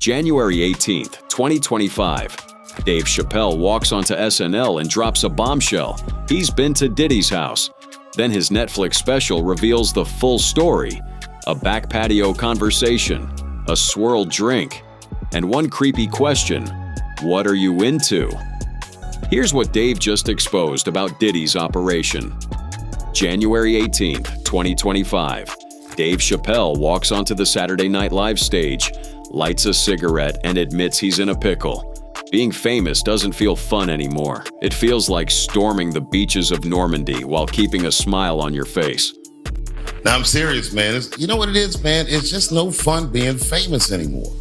January 18th, 2025. Dave Chapelle walks onto SNL and drops a bombshell. He's been to Diddy's house. Then his Netflix special reveals the full story. A back patio conversation, a swirled drink, and one creepy question: what are you into? Here's what Dave just exposed about Diddy's operation. January 18th, 2025. Dave Chapelle walks onto the Saturday Night Live stage, lights a cigarette, and admits he's in a pickle. Being famous doesn't feel fun anymore. It feels like storming the beaches of Normandy while keeping a smile on your face. Now, I'm serious, man. You know what it is, man? It's just no fun being famous anymore.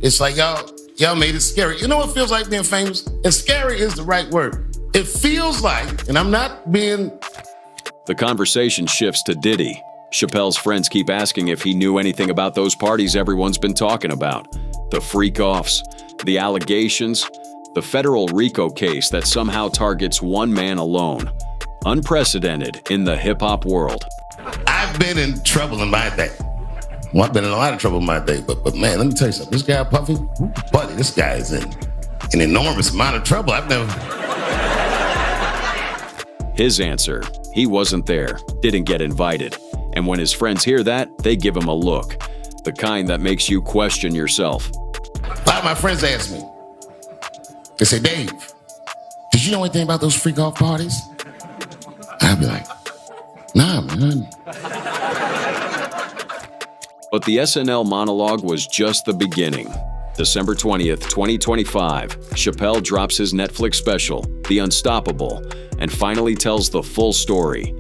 It's like y'all made it scary. You know what it feels like being famous? And scary is the right word. It feels like, and I'm not being... The conversation shifts to Diddy. Chapelle's friends keep asking if he knew anything about those parties everyone's been talking about. The freak-offs, the allegations, the federal RICO case that somehow targets one man alone. Unprecedented in the hip-hop world. I've been in trouble in my day. Well, I've been in a lot of trouble in my day, but man, let me tell you something. This guy, Puffy, buddy, this guy is in an enormous amount of trouble. I've never... His answer: he wasn't there, didn't get invited. And when his friends hear that, they give him a look. The kind that makes you question yourself. A lot of my friends ask me, they say, Dave, did you know anything about those freak-off parties? I'd be like, nah, man. But the SNL monologue was just the beginning. December 20th, 2025, Chapelle drops his Netflix special, The Unstoppable, and finally tells the full story.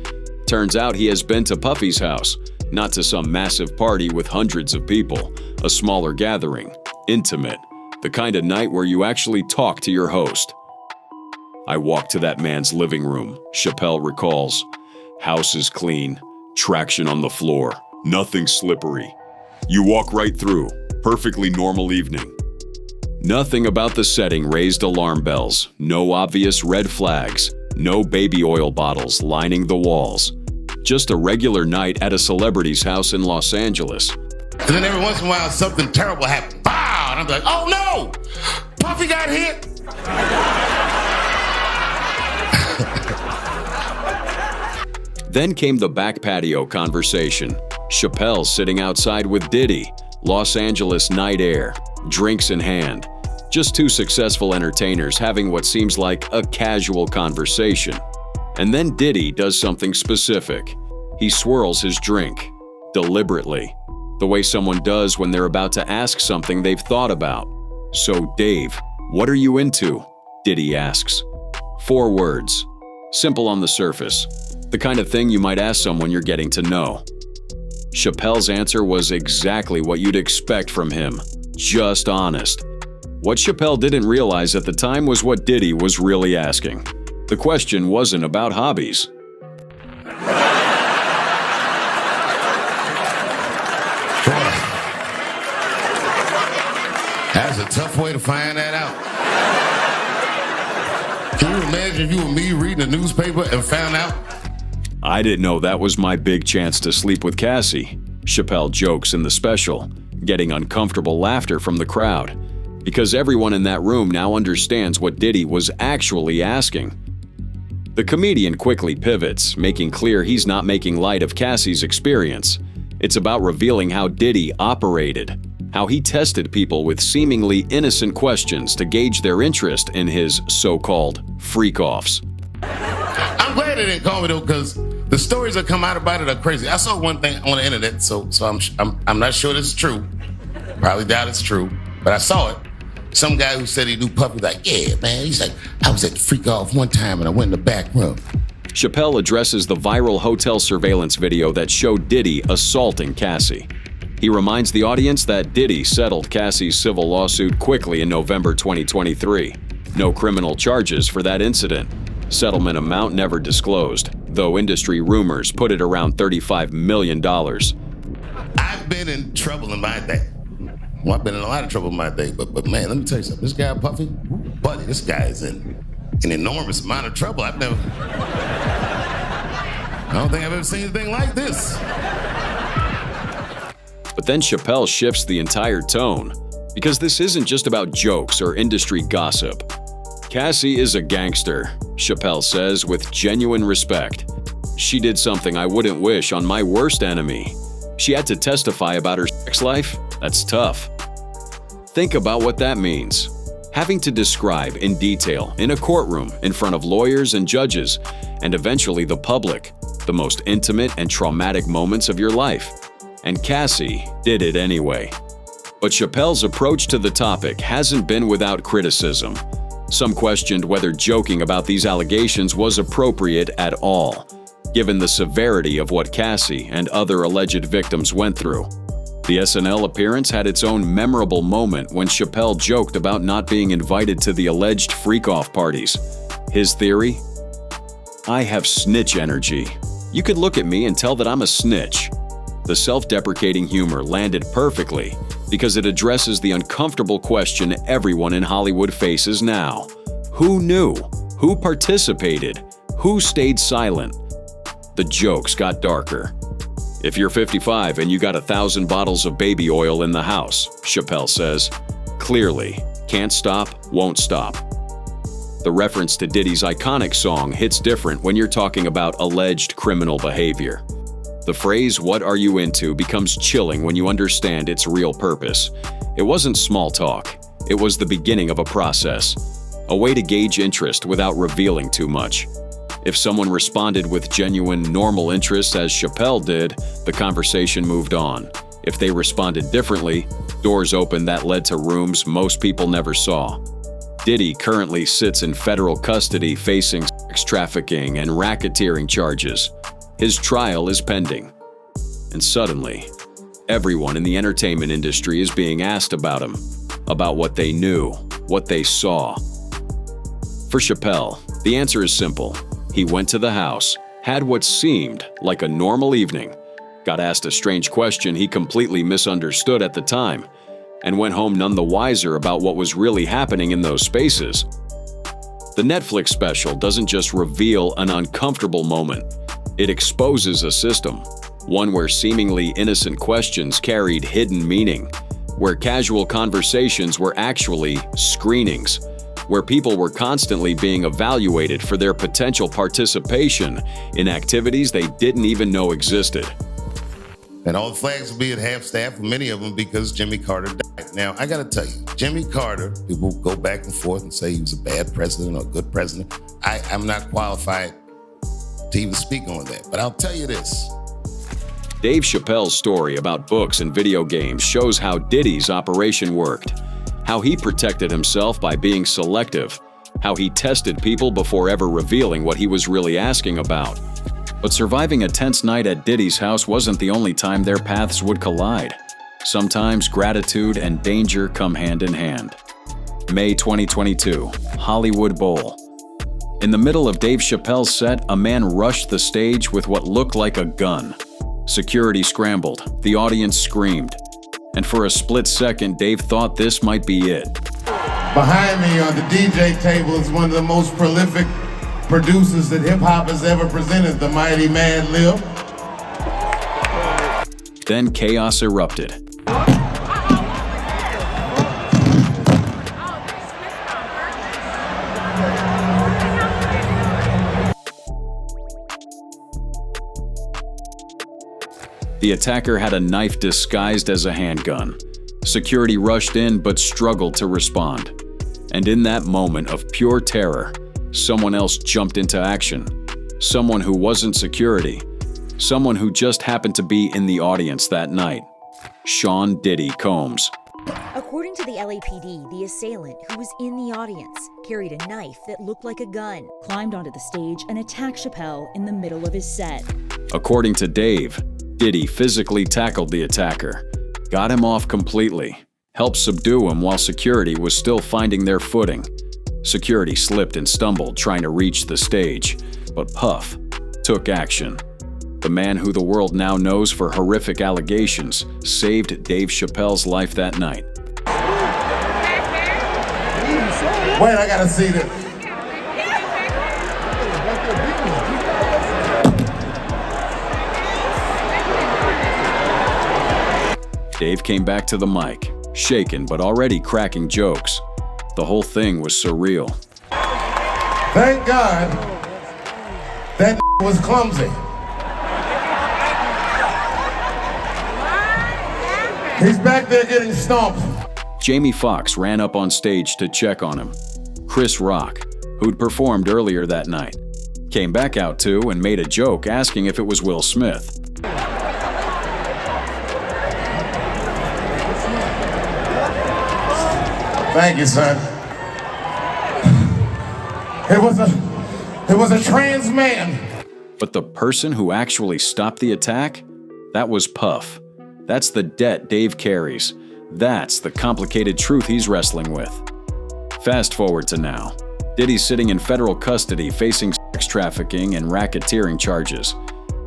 Turns out he has been to Puffy's house, not to some massive party with hundreds of people, a smaller gathering, intimate, the kind of night where you actually talk to your host. I walked to that man's living room, Chapelle recalls. House is clean, traction on the floor, nothing slippery. You walk right through, perfectly normal evening. Nothing about the setting raised alarm bells, no obvious red flags, no baby oil bottles lining the walls. Just a regular night at a celebrity's house in Los Angeles. And then every once in a while, something terrible happened. Wow! And I'm like, oh no! Puffy got hit! Then came the back patio conversation. Chapelle sitting outside with Diddy, Los Angeles night air, drinks in hand. Just two successful entertainers having what seems like a casual conversation. And then Diddy does something specific. He swirls his drink, deliberately, the way someone does when they're about to ask something they've thought about. So, Dave, what are you into? Diddy asks. 4 words. Simple on the surface. The kind of thing you might ask someone you're getting to know. Chapelle's answer was exactly what you'd expect from him. Just honest. What Chapelle didn't realize at the time was what Diddy was really asking. The question wasn't about hobbies. That's a tough way to find that out. Can you imagine if you were me reading a newspaper and found out? I didn't know that was my big chance to sleep with Cassie, Chapelle jokes in the special, getting uncomfortable laughter from the crowd. Because everyone in that room now understands what Diddy was actually asking. The comedian quickly pivots, making clear he's not making light of Cassie's experience. It's about revealing how Diddy operated, how he tested people with seemingly innocent questions to gauge their interest in his so-called freak-offs. I'm glad they didn't call me though, because the stories that come out about it are crazy. I saw one thing on the internet, so I'm not sure this is true. Probably doubt it's true, but I saw it. Some guy who said he knew Puffy, like, yeah, man. He's like, I was at the freak off one time and I went in the back room. Chapelle addresses the viral hotel surveillance video that showed Diddy assaulting Cassie. He reminds the audience that Diddy settled Cassie's civil lawsuit quickly in November 2023. No criminal charges for that incident. Settlement amount never disclosed, though industry rumors put it around $35 million. I've been in trouble in my day. Well, I've been in a lot of trouble in my day, but man, let me tell you something. This guy, Puffy, buddy, this guy is in an enormous amount of trouble. I don't think I've ever seen anything like this. But then Chapelle shifts the entire tone. Because this isn't just about jokes or industry gossip. Cassie is a gangster, Chapelle says with genuine respect. She did something I wouldn't wish on my worst enemy. She had to testify about her sex life? That's tough. Think about what that means. Having to describe in detail in a courtroom in front of lawyers and judges, and eventually the public, the most intimate and traumatic moments of your life. And Cassie did it anyway. But Chapelle's approach to the topic hasn't been without criticism. Some questioned whether joking about these allegations was appropriate at all, given the severity of what Cassie and other alleged victims went through. The SNL appearance had its own memorable moment when Chapelle joked about not being invited to the alleged freak-off parties. His theory? I have snitch energy. You could look at me and tell that I'm a snitch. The self-deprecating humor landed perfectly because it addresses the uncomfortable question everyone in Hollywood faces now. Who knew? Who participated? Who stayed silent? The jokes got darker. If you're 55 and you got 1,000 bottles of baby oil in the house, Chapelle says, clearly, can't stop, won't stop. The reference to Diddy's iconic song hits different when you're talking about alleged criminal behavior. The phrase, "What are you into?" becomes chilling when you understand its real purpose. It wasn't small talk. It was the beginning of a process, a way to gauge interest without revealing too much. If someone responded with genuine, normal interest as Chapelle did, the conversation moved on. If they responded differently, doors opened that led to rooms most people never saw. Diddy currently sits in federal custody facing sex trafficking and racketeering charges. His trial is pending. And suddenly, everyone in the entertainment industry is being asked about him, about what they knew, what they saw. For Chapelle, the answer is simple. He went to the house, had what seemed like a normal evening, got asked a strange question he completely misunderstood at the time, and went home none the wiser about what was really happening in those spaces. The Netflix special doesn't just reveal an uncomfortable moment. It exposes a system, one where seemingly innocent questions carried hidden meaning, where casual conversations were actually screenings, where people were constantly being evaluated for their potential participation in activities they didn't even know existed. And all the flags will be at half-staff for many of them because Jimmy Carter died. Now, I got to tell you, Jimmy Carter, people go back and forth and say he was a bad president or a good president. I'm not qualified to even speak on that, but I'll tell you this. Dave Chappelle's story about books and video games shows how Diddy's operation worked, how he protected himself by being selective, how he tested people before ever revealing what he was really asking about. But surviving a tense night at Diddy's house wasn't the only time their paths would collide. Sometimes gratitude and danger come hand in hand. May 2022, Hollywood Bowl. In the middle of Dave Chappelle's set, a man rushed the stage with what looked like a gun. Security scrambled, the audience screamed. And for a split second, Dave thought this might be it. Behind me on the DJ table is one of the most prolific producers that hip-hop has ever presented, the mighty Mad Lib. Then chaos erupted. The attacker had a knife disguised as a handgun. Security rushed in but struggled to respond. And in that moment of pure terror, someone else jumped into action. Someone who wasn't security. Someone who just happened to be in the audience that night. Sean Diddy Combs. According to the LAPD, the assailant, who was in the audience, carried a knife that looked like a gun, climbed onto the stage and attacked Chapelle in the middle of his set. According to Dave, Diddy physically tackled the attacker, got him off completely, helped subdue him while security was still finding their footing. Security slipped and stumbled trying to reach the stage, but Puff took action. The man who the world now knows for horrific allegations saved Dave Chappelle's life that night. Wait, I gotta see this. Dave came back to the mic, shaken but already cracking jokes. The whole thing was surreal. Thank God that was clumsy. He's back there getting stomped. Jamie Foxx ran up on stage to check on him. Chris Rock, who'd performed earlier that night, came back out too and made a joke asking if it was Will Smith. Thank you, son. It was a trans man. But the person who actually stopped the attack? That was Puff. That's the debt Dave carries. That's the complicated truth he's wrestling with. Fast forward to now. Diddy's sitting in federal custody facing sex trafficking and racketeering charges.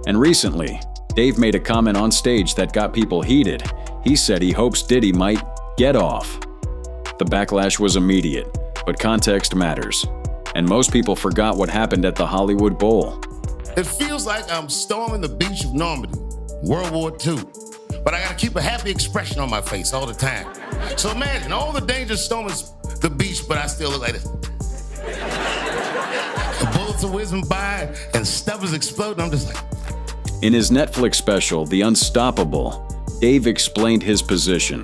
And recently, Dave made a comment on stage that got people heated. He said he hopes Diddy might get off. The backlash was immediate, but context matters. And most people forgot what happened at the Hollywood Bowl. It feels like I'm storming the beach of Normandy, World War II. But I gotta keep a happy expression on my face all the time. So imagine all the danger storming the beach, but I still look like this. The bullets are whizzing by and stuff is exploding. I'm just like. In his Netflix special, The Unstoppable, Dave explained his position.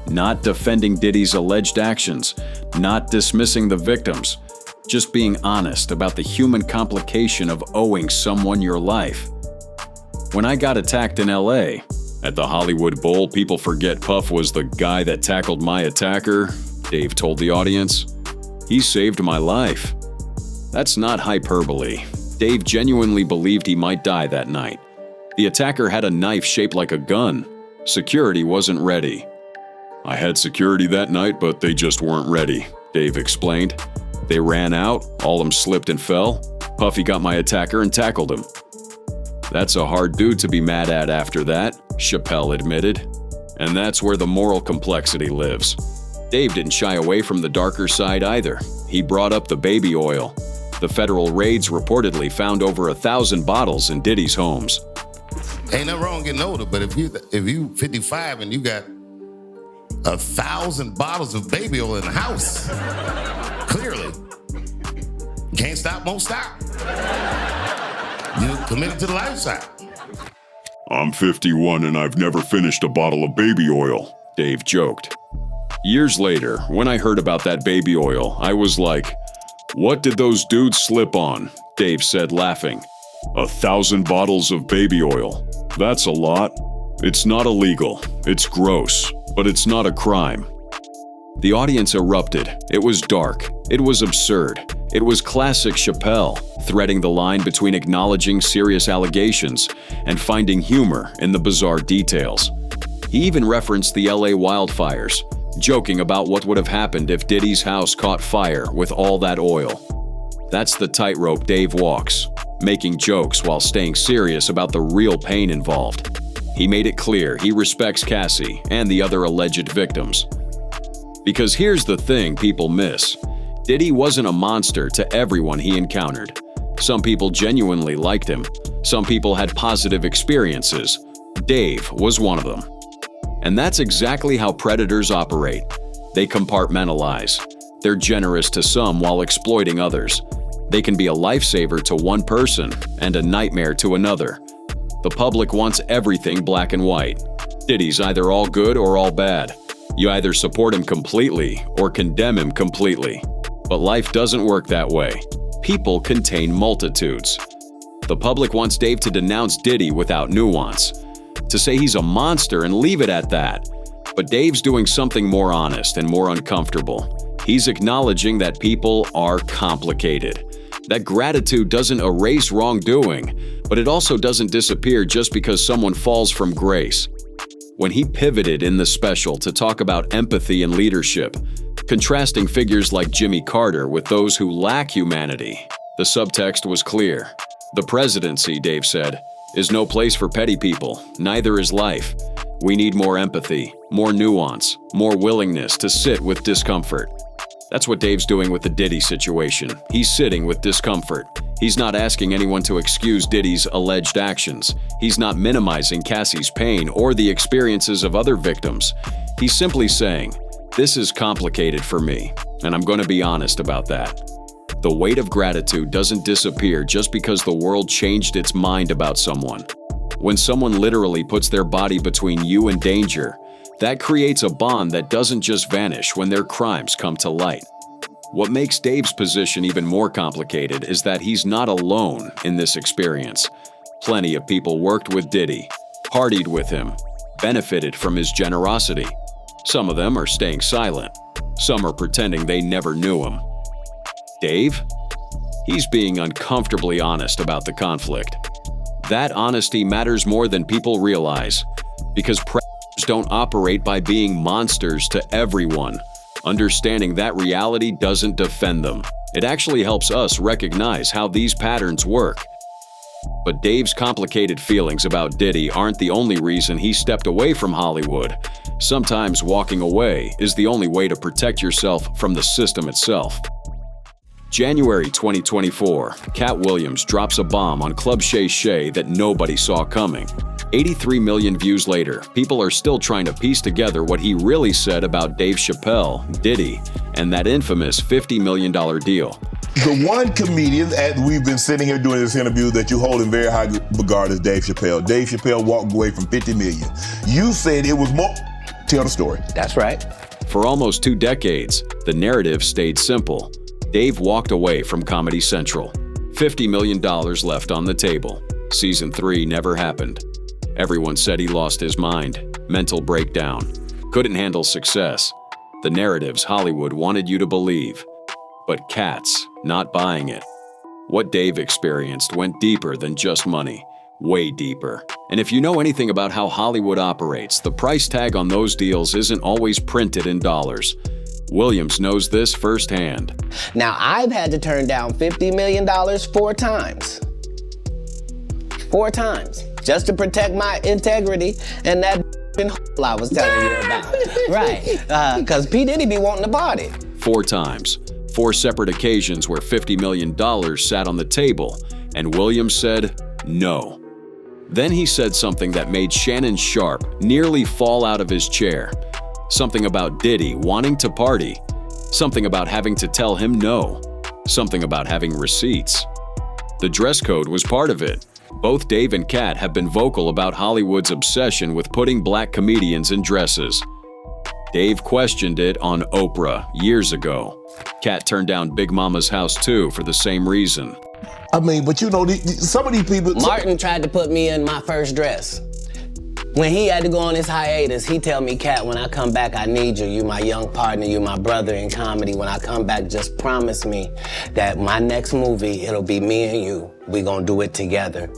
Not defending Diddy's alleged actions, not dismissing the victims, just being honest about the human complication of owing someone your life. When I got attacked in LA, at the Hollywood Bowl, people forget Puff was the guy that tackled my attacker, Dave told the audience. He saved my life. That's not hyperbole. Dave genuinely believed he might die that night. The attacker had a knife shaped like a gun. Security wasn't ready. I had security that night, but they just weren't ready, Dave explained. They ran out, all of them slipped and fell. Puffy got my attacker and tackled him. That's a hard dude to be mad at after that, Chapelle admitted. And that's where the moral complexity lives. Dave didn't shy away from the darker side either. He brought up the baby oil. The federal raids reportedly found over 1,000 bottles in Diddy's homes. Ain't nothing wrong getting older, but if you 55 and you got 1,000 bottles of baby oil in the house, clearly, can't stop, won't stop. You're committed to the lifestyle. I'm 51 and I've never finished a bottle of baby oil, Dave joked. Years later, when I heard about that baby oil, I was like, what did those dudes slip on? Dave said, laughing. 1,000 bottles of baby oil. That's a lot. It's not illegal. It's gross, but it's not a crime. The audience erupted. It was dark. It was absurd. It was classic Chapelle, threading the line between acknowledging serious allegations and finding humor in the bizarre details. He even referenced the LA wildfires, joking about what would have happened if Diddy's house caught fire with all that oil. That's the tightrope Dave walks, making jokes while staying serious about the real pain involved. He made it clear he respects Cassie and the other alleged victims. Because here's the thing people miss. Diddy wasn't a monster to everyone he encountered. Some people genuinely liked him. Some people had positive experiences. Dave was one of them. And that's exactly how predators operate. They compartmentalize. They're generous to some while exploiting others. They can be a lifesaver to one person and a nightmare to another. The public wants everything black and white. Diddy's either all good or all bad. You either support him completely or condemn him completely. But life doesn't work that way. People contain multitudes. The public wants Dave to denounce Diddy without nuance, to say he's a monster and leave it at that. But Dave's doing something more honest and more uncomfortable. He's acknowledging that people are complicated. That gratitude doesn't erase wrongdoing, but it also doesn't disappear just because someone falls from grace. When he pivoted in the special to talk about empathy and leadership, contrasting figures like Jimmy Carter with those who lack humanity, the subtext was clear. The presidency, Dave said, is no place for petty people. Neither is life. We need more empathy, more nuance, more willingness to sit with discomfort. That's what Dave's doing with the Diddy situation. He's sitting with discomfort. He's not asking anyone to excuse Diddy's alleged actions. He's not minimizing Cassie's pain or the experiences of other victims. He's simply saying, "This is complicated for me, and I'm going to be honest about that." The weight of gratitude doesn't disappear just because the world changed its mind about someone. When someone literally puts their body between you and danger, that creates a bond that doesn't just vanish when their crimes come to light. What makes Dave's position even more complicated is that he's not alone in this experience. Plenty of people worked with Diddy, partied with him, benefited from his generosity. Some of them are staying silent. Some are pretending they never knew him. Dave? He's being uncomfortably honest about the conflict. That honesty matters more than people realize, because predators don't operate by being monsters to everyone. Understanding that reality doesn't defend them. It actually helps us recognize how these patterns work. But Dave's complicated feelings about Diddy aren't the only reason he stepped away from Hollywood. Sometimes walking away is the only way to protect yourself from the system itself. January 2024, Katt Williams drops a bomb on Club Shay Shay that nobody saw coming. 83 million views later, people are still trying to piece together what he really said about Dave Chapelle, Diddy, and that infamous $50 million deal. The one comedian that we've been sitting here doing this interview that you hold in very high regard is Dave Chapelle. Dave Chapelle walked away from 50 million. You said it was more. Tell the story. That's right. For almost 2 decades, the narrative stayed simple. Dave walked away from Comedy Central. $50 million left on the table. Season 3 never happened. Everyone said he lost his mind, mental breakdown, couldn't handle success. The narratives Hollywood wanted you to believe. But Katt's not buying it. What Dave experienced went deeper than just money, way deeper. And if you know anything about how Hollywood operates, the price tag on those deals isn't always printed in dollars. Williams knows this firsthand. Now, I've had to turn down $50 million 4 times. 4 times. Just to protect my integrity and that I was telling you about. Right. Because P. Diddy be wanting to party. 4 times. 4 separate occasions where $50 million sat on the table, and Williams said no. Then he said something that made Shannon Sharpe nearly fall out of his chair. Something about Diddy wanting to party. Something about having to tell him no. Something about having receipts. The dress code was part of it. Both Dave and Katt have been vocal about Hollywood's obsession with putting black comedians in dresses. Dave questioned it on Oprah years ago. Katt turned down Big Mama's House too for the same reason. I mean, but you know, some of these people... Martin tried to put me in my first dress. When he had to go on his hiatus, he tell me, "Katt, when I come back, I need you. You my young partner, you my brother in comedy. When I come back, just promise me that my next movie, it'll be me and you. We gonna do it together."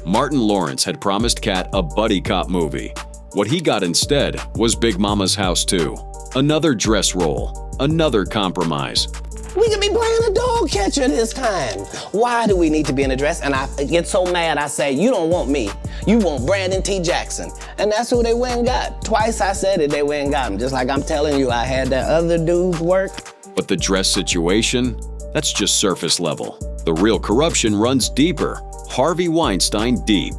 Martin Lawrence had promised Katt a buddy cop movie. What he got instead was Big Mama's House 2. Another dress role, another compromise. We could be playing a dog catcher this time. Why do we need to be in a dress? And I get so mad, I say, "You don't want me. You want Brandon T. Jackson." And that's who they went and got. Twice I said it, they went and got him. Just like I'm telling you, I had that other dude's work. But the dress situation, that's just surface level. The real corruption runs deeper. Harvey Weinstein deep.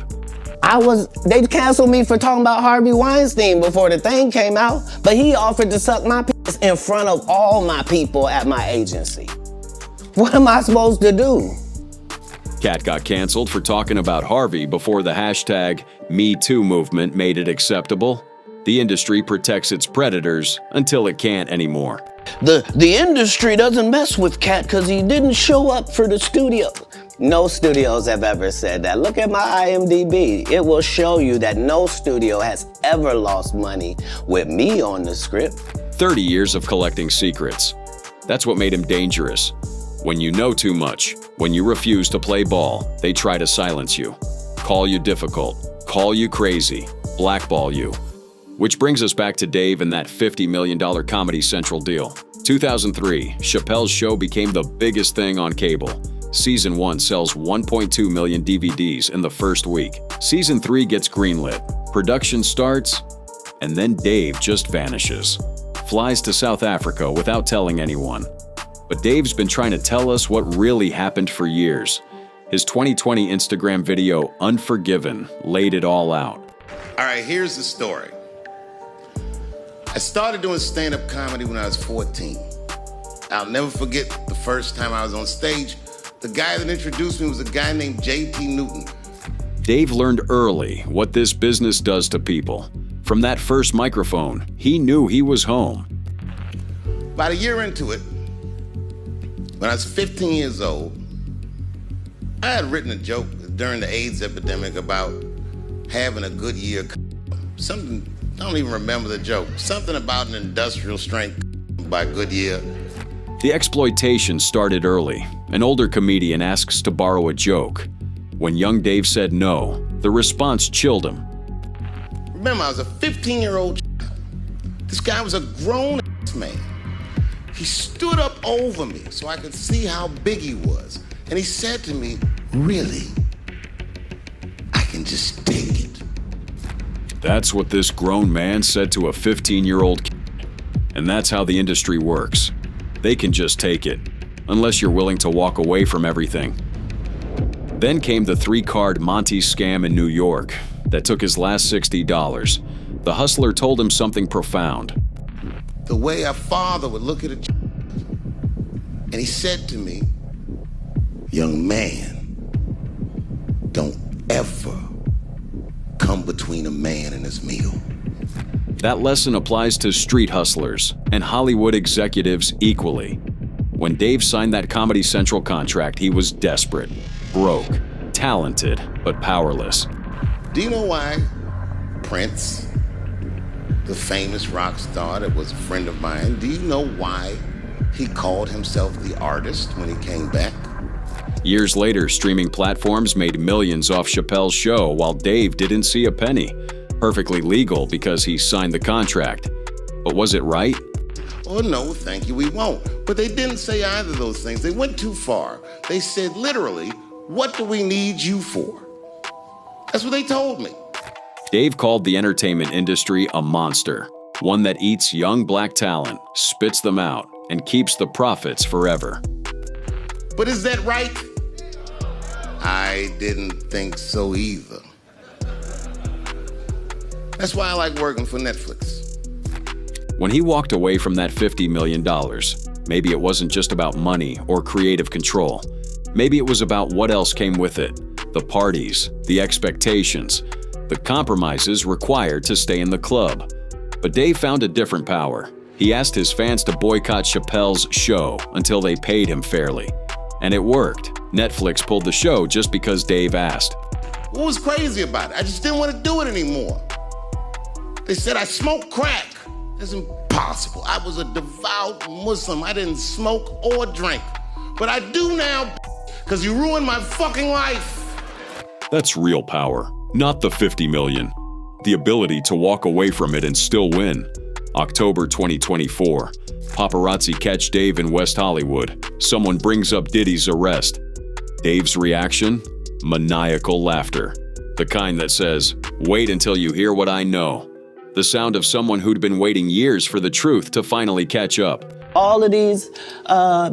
They canceled me for talking about Harvey Weinstein before the thing came out, but he offered to suck my piss in front of all my people at my agency. What am I supposed to do? Katt got canceled for talking about Harvey before the hashtag #MeToo movement made it acceptable. The industry protects its predators until it can't anymore. The industry doesn't mess with Katt because he didn't show up for the studio. No studios have ever said that. Look at my IMDb. It will show you that no studio has ever lost money with me on the script. 30 years of collecting secrets. That's what made him dangerous. When you know too much, when you refuse to play ball, they try to silence you, call you difficult, call you crazy, blackball you. Which brings us back to Dave and that $50 million Comedy Central deal. 2003, Chappelle's show became the biggest thing on cable. Season 1 sells 1.2 million DVDs in the first week. Season 3 gets greenlit. Production starts, and then Dave just vanishes. Flies to South Africa without telling anyone. But Dave's been trying to tell us what really happened for years. His 2020 Instagram video, Unforgiven, laid it all out. All right, here's the story. I started doing stand-up comedy when I was 14. I'll never forget the first time I was on stage. The guy that introduced me was a guy named J.T. Newton. Dave learned early what this business does to people. From that first microphone, he knew he was home. About a year into it, when I was 15 years old, I had written a joke during the AIDS epidemic about having a good year. Something, I don't even remember the joke. Something about an industrial strength by Goodyear. The exploitation started early. An older comedian asks to borrow a joke. When young Dave said no, the response chilled him. Remember, I was a 15-year-old child. This guy was a grown-ass man. He stood up over me so I could see how big he was. And he said to me, "Really? I can just take it." That's what this grown man said to a 15-year-old kid. And that's how the industry works. They can just take it, unless you're willing to walk away from everything. Then came the 3-card Monty scam in New York that took his last $60. The hustler told him something profound. The way a father would look at a child, and he said to me, "Young man, don't ever come between a man and his meal." That lesson applies to street hustlers and Hollywood executives equally. When Dave signed that Comedy Central contract, he was desperate, broke, talented, but powerless. Do you know why Prince, the famous rock star that was a friend of mine, do you know why he called himself the artist when he came back? Years later, streaming platforms made millions off Chapelle's show while Dave didn't see a penny. Perfectly legal because he signed the contract. But was it right? Oh, no, thank you, we won't. But they didn't say either of those things. They went too far. They said literally, "What do we need you for?" That's what they told me. Dave called the entertainment industry a monster, one that eats young black talent, spits them out, and keeps the profits forever. But is that right? I didn't think so either. That's why I like working for Netflix. When he walked away from that $50 million, maybe it wasn't just about money or creative control. Maybe it was about what else came with it. The parties, the expectations, the compromises required to stay in the club. But Dave found a different power. He asked his fans to boycott Chapelle's show until they paid him fairly. And it worked. Netflix pulled the show just because Dave asked. What was crazy about it? I just didn't want to do it anymore. They said I smoked crack. That's impossible. I was a devout Muslim. I didn't smoke or drink. But I do now, because you ruined my fucking life. That's real power, not the 50 million. The ability to walk away from it and still win. October 2024. Paparazzi catch Dave in West Hollywood. Someone brings up Diddy's arrest. Dave's reaction? Maniacal laughter. The kind that says, "Wait until you hear what I know." The sound of someone who'd been waiting years for the truth to finally catch up. All of these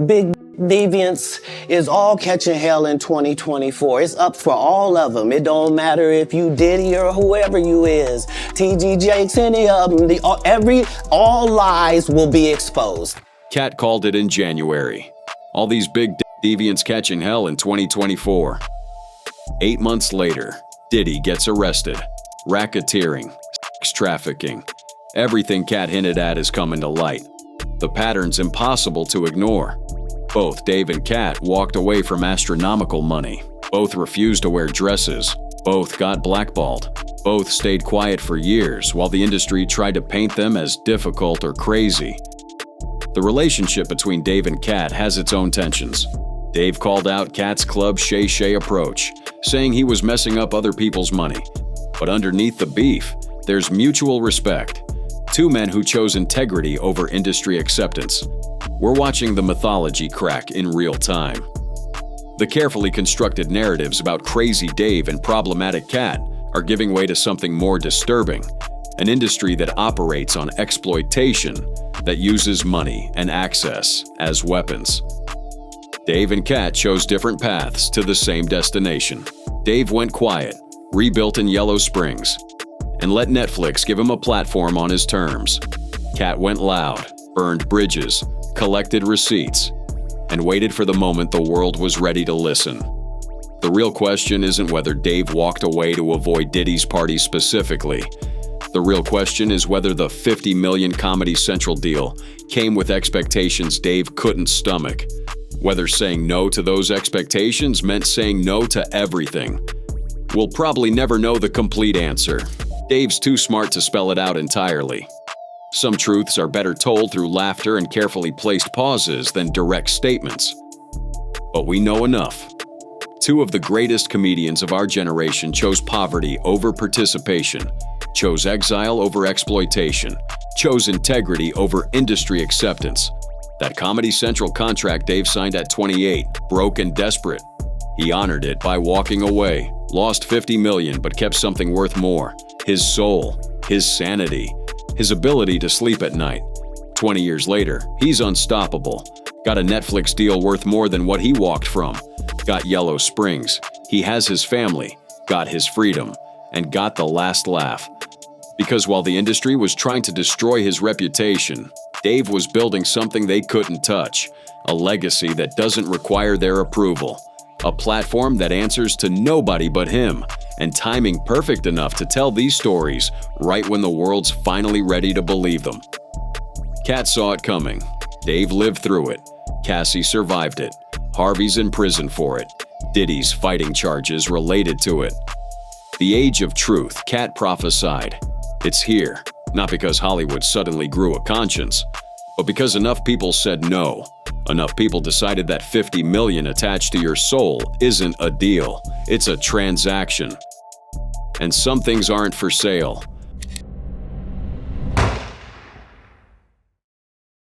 big deviants is all catching hell in 2024. It's up for all of them. It don't matter if you Diddy or whoever you is. TG Jakes, any of them. All lies will be exposed. Katt called it in January. All these big deviants catching hell in 2024. 8 months later, Diddy gets arrested. Racketeering, sex trafficking. Everything Katt hinted at is coming to light. The pattern's impossible to ignore. Both Dave and Katt walked away from astronomical money. Both refused to wear dresses. Both got blackballed. Both stayed quiet for years while the industry tried to paint them as difficult or crazy. The relationship between Dave and Katt has its own tensions. Dave called out Katt's Club Shay Shay approach, saying he was messing up other people's money. But underneath the beef, there's mutual respect. Two men who chose integrity over industry acceptance. We're watching the mythology crack in real time. The carefully constructed narratives about crazy Dave and problematic Katt are giving way to something more disturbing, an industry that operates on exploitation, that uses money and access as weapons. Dave and Katt chose different paths to the same destination. Dave went quiet, rebuilt in Yellow Springs, and let Netflix give him a platform on his terms. Katt went loud, burned bridges, collected receipts, and waited for the moment the world was ready to listen. The real question isn't whether Dave walked away to avoid Diddy's party specifically. The real question is whether the $50 million Comedy Central deal came with expectations Dave couldn't stomach. Whether saying no to those expectations meant saying no to everything. We'll probably never know the complete answer. Dave's too smart to spell it out entirely. Some truths are better told through laughter and carefully placed pauses than direct statements. But we know enough. Two of the greatest comedians of our generation chose poverty over participation, chose exile over exploitation, chose integrity over industry acceptance. That Comedy Central contract Dave signed at 28, broke and desperate. He honored it by walking away, lost $50 million but kept something worth more: his soul, his sanity, his ability to sleep at night. 20 years later, he's unstoppable. Got a Netflix deal worth more than what he walked from. Got Yellow Springs. He has his family, got his freedom, and got the last laugh. Because while the industry was trying to destroy his reputation, Dave was building something they couldn't touch, a legacy that doesn't require their approval, a platform that answers to nobody but him, and timing perfect enough to tell these stories right when the world's finally ready to believe them. Katt saw it coming. Dave lived through it. Cassie survived it. Harvey's in prison for it. Diddy's fighting charges related to it. The age of truth, Katt prophesied. It's here, not because Hollywood suddenly grew a conscience, but because enough people said no. Enough people decided that $50 million attached to your soul isn't a deal, it's a transaction. And some things aren't for sale.